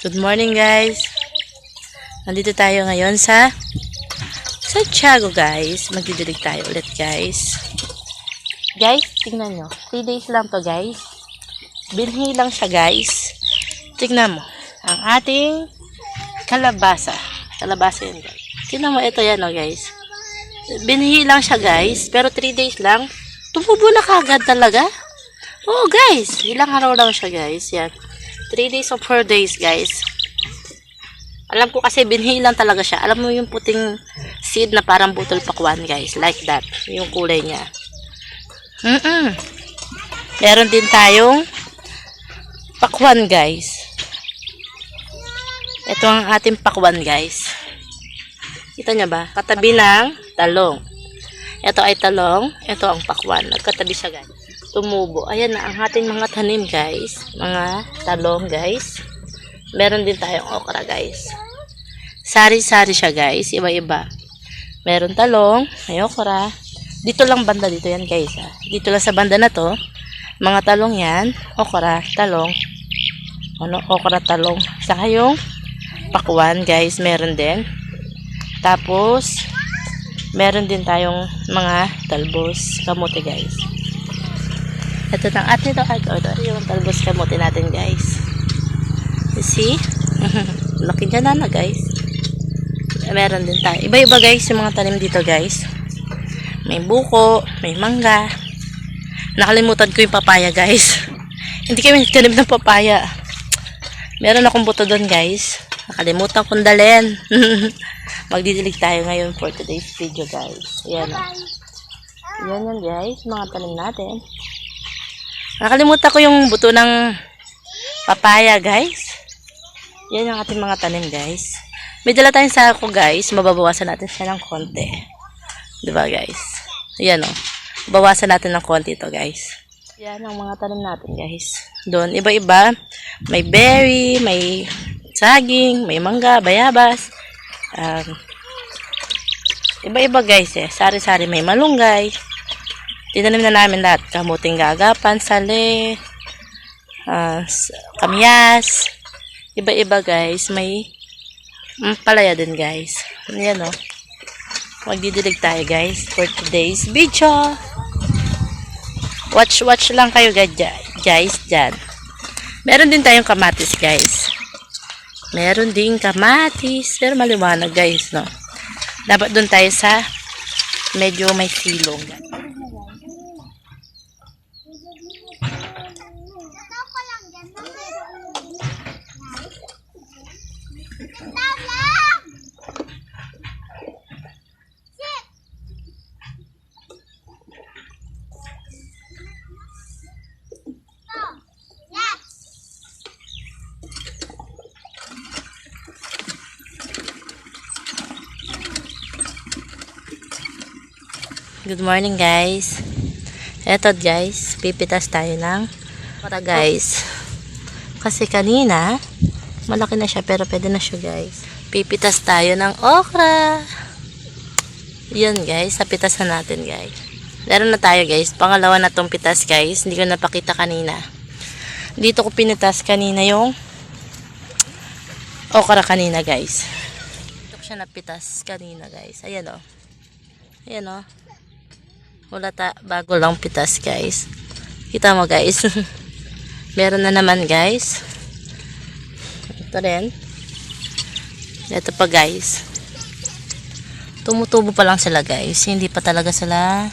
Good morning guys. Nandito tayo ngayon sa Santiago guys. Magdidilig tayo ulit guys. Guys, tingnan nyo. 3 days lang to guys. Binhi lang siya guys. Tingnan mo. Ang ating kalabasa. Kalabasa yun guys. Tingnan mo ito yan guys. Binhi lang siya guys. Pero 3 days lang. Tumubo na kagad talaga. Oo guys. Ilang araw lang siya guys. Yan. 3 days or 4 days guys. Alam ko kasi binhi lang talaga siya. Alam mo yung puting seed na parang butol pakwan guys. Like that. Yung kulay niya. Meron din tayong pakwan guys. Ito ang ating pakwan guys. Kita nyo ba? Katabi ng talong. Ito ay talong. Ito ang pakwan. Nagkatabi siya guys. Tumubo. Ayan na ang ating mga tanim guys. Mga talong guys. Meron din tayong okra guys. Sari-sari siya guys. Iba-iba. Meron talong. May okra. Dito lang banda dito yan guys. Dito lang sa banda na to. Mga talong yan. Okra, talong. Okra, talong. Saka yung pakwan guys. Meron din. Tapos meron din tayong mga talbos. Kamote guys. Ito ng atin ito. Ito yung talbos kamote natin guys. You see? Laki dyan na guys. Meron din tayo. Iba-iba guys yung mga tanim dito guys. May buko. May mangga. Nakalimutan ko yung papaya guys. Hindi kami tanim ng papaya. Meron akong buto doon guys. Nakalimutan kong dalhin. Magdidilig tayo ngayon for today's video guys. Ayan o. Yan guys. Mga tanim natin. Nakalimutan ko yung buto ng papaya guys. Yan ang ating mga tanim guys. May dala tayong sako guys. Mababawasan natin siya ng konti. Diba guys? Yan o. Bawasan natin ng konti ito guys. Yan ang mga tanim natin guys. Doon iba-iba. May berry, may saging, may mangga, bayabas. Iba-iba guys eh. Sari-sari, may malunggay. Tinanim na namin lahat. Kamuting gagapan, sali, kamyas. Iba-iba guys. May palaya din guys. Ayan o. Magdidilig tayo guys for today's video. Watch lang kayo guys dyan. Meron din tayong kamatis guys. Meron din kamatis. Pero maliwanag guys no. Dapat doon tayo sa medyo may silong guys. Good morning guys. Eto guys, pipitas tayo ng para guys. Kasi kanina, malaki na siya pero pwede na siya guys. Pipitas tayo ng okra. Yan guys, napitasan natin guys. Meron na tayo guys. Pangalawa na tong pitas guys. Hindi ko napakita kanina. Dito ko pinitas kanina yung okra kanina guys. Dito ko siya napitas kanina guys. Ayan o. Ayan o. Wala bago lang pitas guys. Kita mo guys. Meron na naman guys. Ito rin. Ito pa guys. Tumutubo pa lang sila guys. Hindi pa talaga sila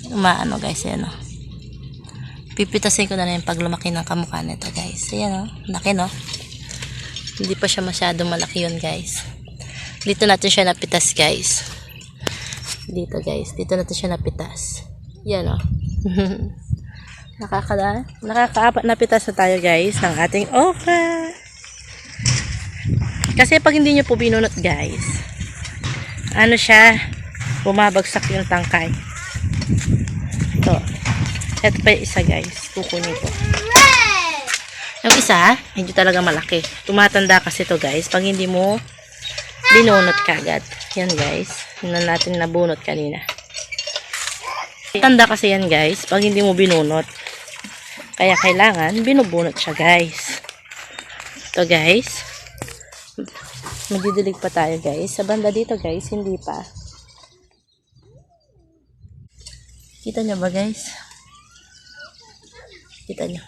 umaano guys. Ayan o. Pipitasin ko na rin pag lumaki ng kamukha nito guys. Ayan o. Laki no. Hindi pa siya masyadong malaki yun guys. Dito natin siya napitas guys. Dito guys, dito natin siya napitas. Yan o. Nakakaapat na pitas na tayo guys ng ating okra. Kasi pag hindi nyo po binunot guys, ano siya, bumabagsak yung tangkay. Ito. Ito pa yung isa guys. Kukunin ko. Yung isa, medyo talaga malaki. Tumatanda kasi to guys. Pag hindi mo binunot kagad. Yan guys. Yun na natin nabunot kanina. Tanda kasi yan guys. Pag hindi mo binunot. Kaya kailangan binubunot siya guys. Ito Ito guys. Magdidilig pa tayo guys. Sa banda dito guys, hindi pa. Kita nyo ba guys? Kita nyo.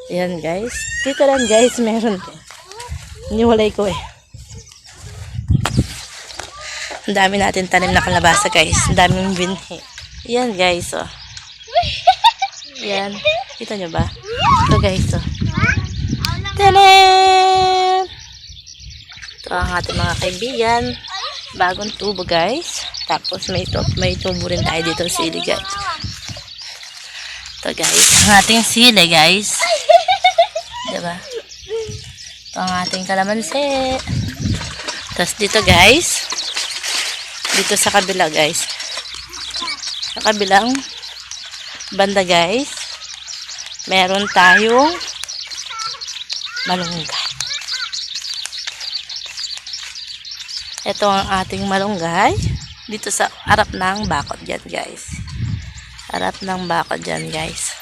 Ayan guys. Dito lang guys, meron. Iniwalay ko eh. Ang dami natin tanim na kalabasa guys. Ang daming binhi. Ayan guys oh. Ayan. Kita nyo ba? Ito guys oh. Tanan! Ito ang ating mga kaibigan. Bagong tubo guys. Tapos may tubo rin tayo dito sa sili guys. Ito guys. Ang ating sili guys. Diba? Ito ang ating kalamansi. Tapos dito guys. Dito sa kabila guys. Sa kabilang banda guys. Meron tayong malunggay. Ito ang ating malunggay. Dito sa harap ng bakod dyan guys. Harap ng bakod dyan guys.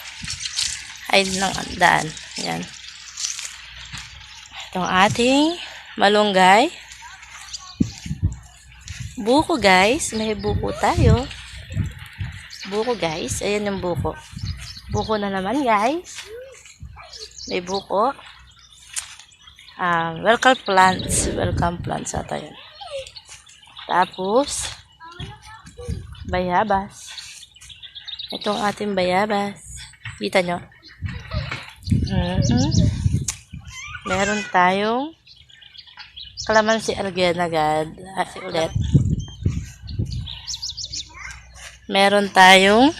Ay ng daan. Yan. Ito ang ating malunggay. Buko guys. May buko tayo. Buko guys. Ayan yung buko. Buko na naman guys. May buko. Welcome plants. Welcome plants ata yun. Tapos, bayabas. Itong ating bayabas. Kita nyo? Meron tayong kalamansi algen agad. Kasi ulit. Meron tayong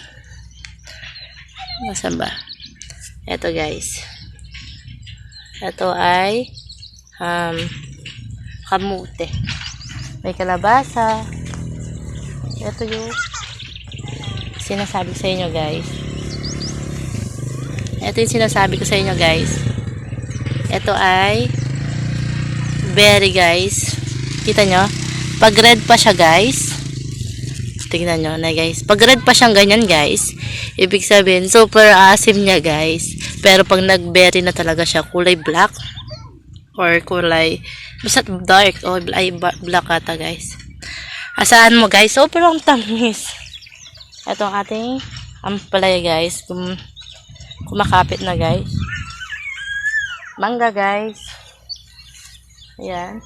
nasaan ba? Ito guys. Ito ay kamute. May kalabasa. Ito yung sinasabi sa inyo guys. Ito yung sinasabi ko sa inyo guys. Ito ay berry guys. Kita nyo? Pag red pa siya guys. Tingnan nyo na guys. Pag red pa siyang ganyan guys. Ibig sabihin super asim niya guys. Pero pag nag-berry na talaga siya, kulay black. Or kulay basta dark o black ata guys. Asaan mo guys? Sobrang tamis. Ito ang ating ampalaya guys. Kumakapit na guys. Mangga guys. Ayan.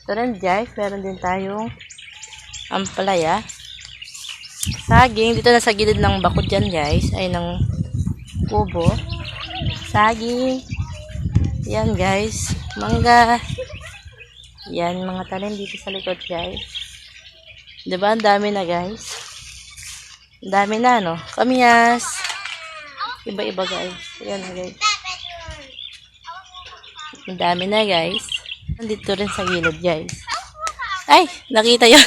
Ito rin guys. Meron din tayong ampalaya. Saging. Dito na sa gilid ng bakod dyan guys. Ay ng kubo. Saging. Yan guys, mangga. Yan, mga tanim dito sa likod guys. Diba? Ang dami na guys. Ang dami na no? Kamyas. Iba-iba guys. Yan guys. Ang dami na guys. Nandito rin sa gilid guys. Ay! Nakita yun.